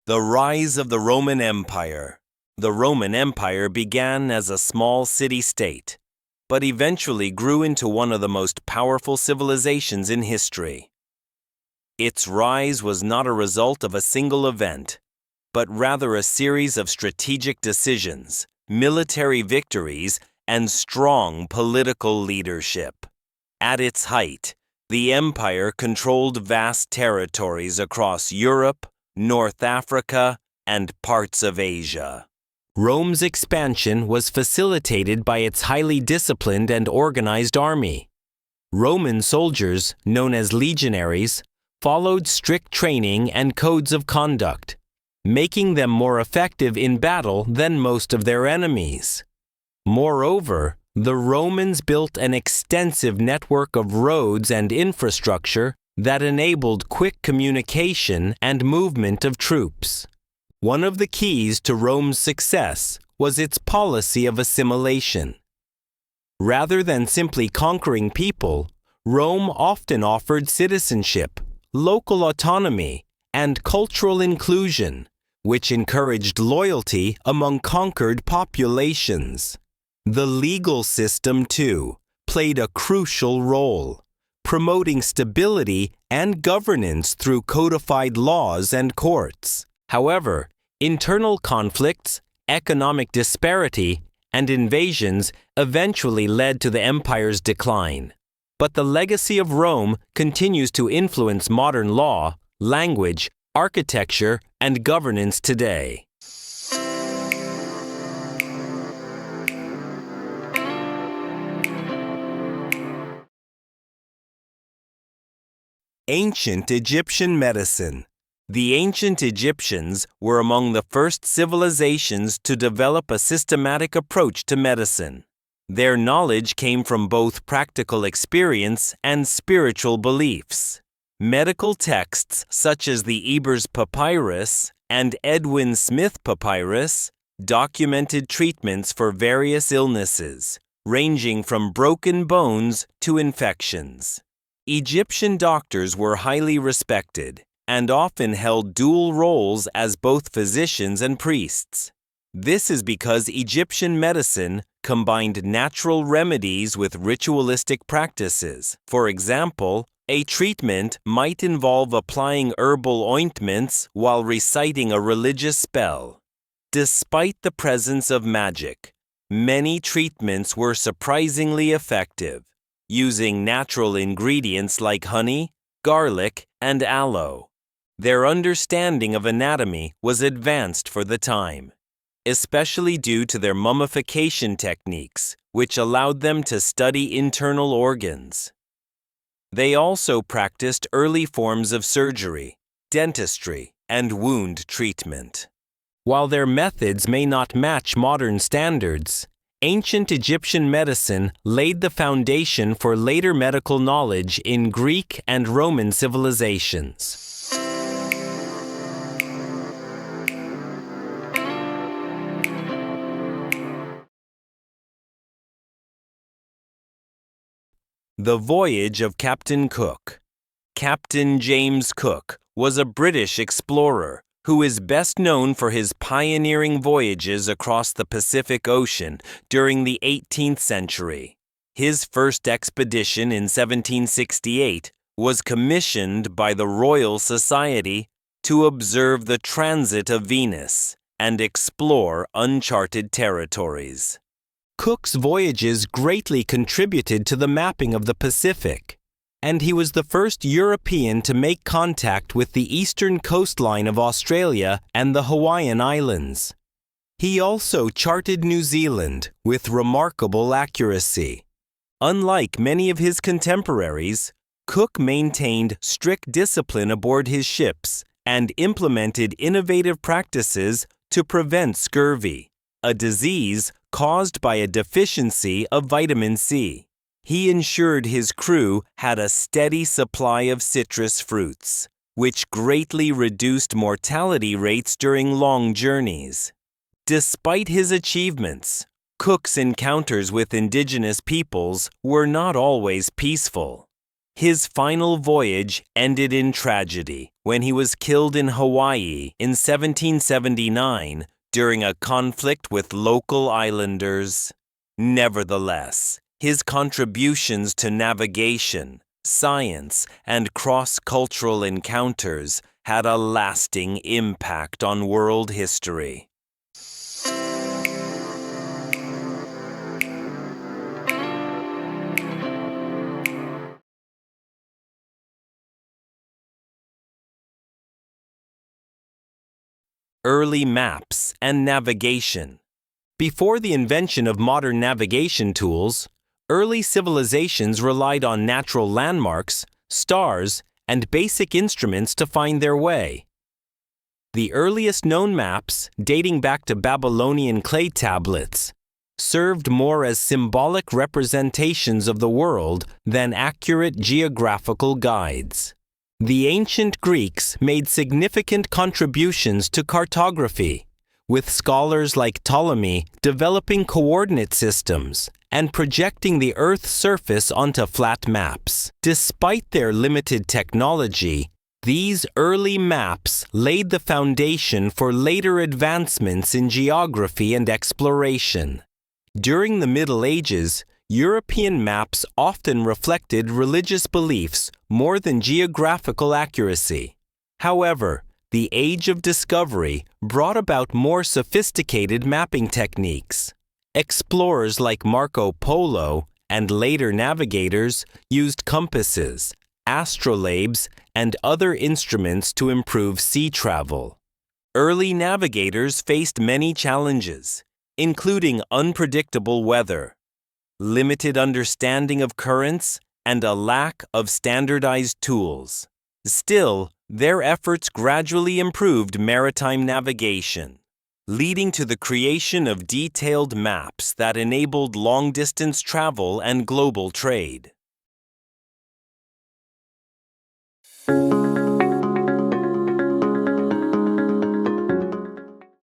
The rise of the Roman Empire. The Roman Empire began as a small city-state, but eventually grew into one of the most powerful civilizations in history. Its rise was not a result of a single event, but rather a series of strategic decisions, military victories, and strong political leadership. At its height, the empire controlled vast territories across Europe, North Africa, and parts of Asia. Rome's expansion was facilitated by its highly disciplined and organized army. Roman soldiers, known as legionaries, followed strict training and codes of conduct, making them more effective in battle than most of their enemies. Moreover, the Romans built an extensive network of roads and infrastructure that enabled quick communication and movement of troops. One of the keys to Rome's success was its policy of assimilation. Rather than simply conquering people, Rome often offered citizenship, local autonomy, and cultural inclusion, which encouraged loyalty among conquered populations. The legal system, too, played a crucial role, promoting stability and governance through codified laws and courts. However, internal conflicts, economic disparity, and invasions eventually led to the empire's decline. But the legacy of Rome continues to influence modern law, language, architecture, and governance today. Ancient Egyptian medicine. The ancient Egyptians were among the first civilizations to develop a systematic approach to medicine. Their knowledge came from both practical experience and spiritual beliefs. Medical texts such as the Ebers Papyrus and Edwin Smith Papyrus documented treatments for various illnesses, ranging from broken bones to infections. Egyptian doctors were highly respected and often held dual roles as both physicians and priests. This is because Egyptian medicine combined natural remedies with ritualistic practices. For example, a treatment might involve applying herbal ointments while reciting a religious spell. Despite the presence of magic, many treatments were surprisingly effective, using natural ingredients like honey, garlic, and aloe. Their understanding of anatomy was advanced for the time, especially due to their mummification techniques, which allowed them to study internal organs. They also practiced early forms of surgery, dentistry, and wound treatment. While their methods may not match modern standards, ancient Egyptian medicine laid the foundation for later medical knowledge in Greek and Roman civilizations. The Voyage of Captain Cook. Captain James Cook was a British explorer who is best known for his pioneering voyages across the Pacific Ocean during the 18th century. His first expedition in 1768 was commissioned by the Royal Society to observe the transit of Venus and explore uncharted territories. Cook's voyages greatly contributed to the mapping of the Pacific, and he was the first European to make contact with the eastern coastline of Australia and the Hawaiian Islands. He also charted New Zealand with remarkable accuracy. Unlike many of his contemporaries, Cook maintained strict discipline aboard his ships and implemented innovative practices to prevent scurvy, a disease caused by a deficiency of vitamin C. He ensured his crew had a steady supply of citrus fruits, which greatly reduced mortality rates during long journeys. Despite his achievements, Cook's encounters with indigenous peoples were not always peaceful. His final voyage ended in tragedy when he was killed in Hawaii in 1779 during a conflict with local islanders. Nevertheless, his contributions to navigation, science, and cross-cultural encounters had a lasting impact on world history. Early maps and navigation. Before the invention of modern navigation tools, early civilizations relied on natural landmarks, stars, and basic instruments to find their way. The earliest known maps, dating back to Babylonian clay tablets, served more as symbolic representations of the world than accurate geographical guides. The ancient Greeks made significant contributions to cartography, with scholars like Ptolemy developing coordinate systems and projecting the Earth's surface onto flat maps. Despite their limited technology, these early maps laid the foundation for later advancements in geography and exploration. During the Middle Ages, European maps often reflected religious beliefs more than geographical accuracy. However, the Age of Discovery brought about more sophisticated mapping techniques. Explorers like Marco Polo and later navigators used compasses, astrolabes, and other instruments to improve sea travel. Early navigators faced many challenges, including unpredictable weather, limited understanding of currents, and a lack of standardized tools. Still, their efforts gradually improved maritime navigation, leading to the creation of detailed maps that enabled long-distance travel and global trade.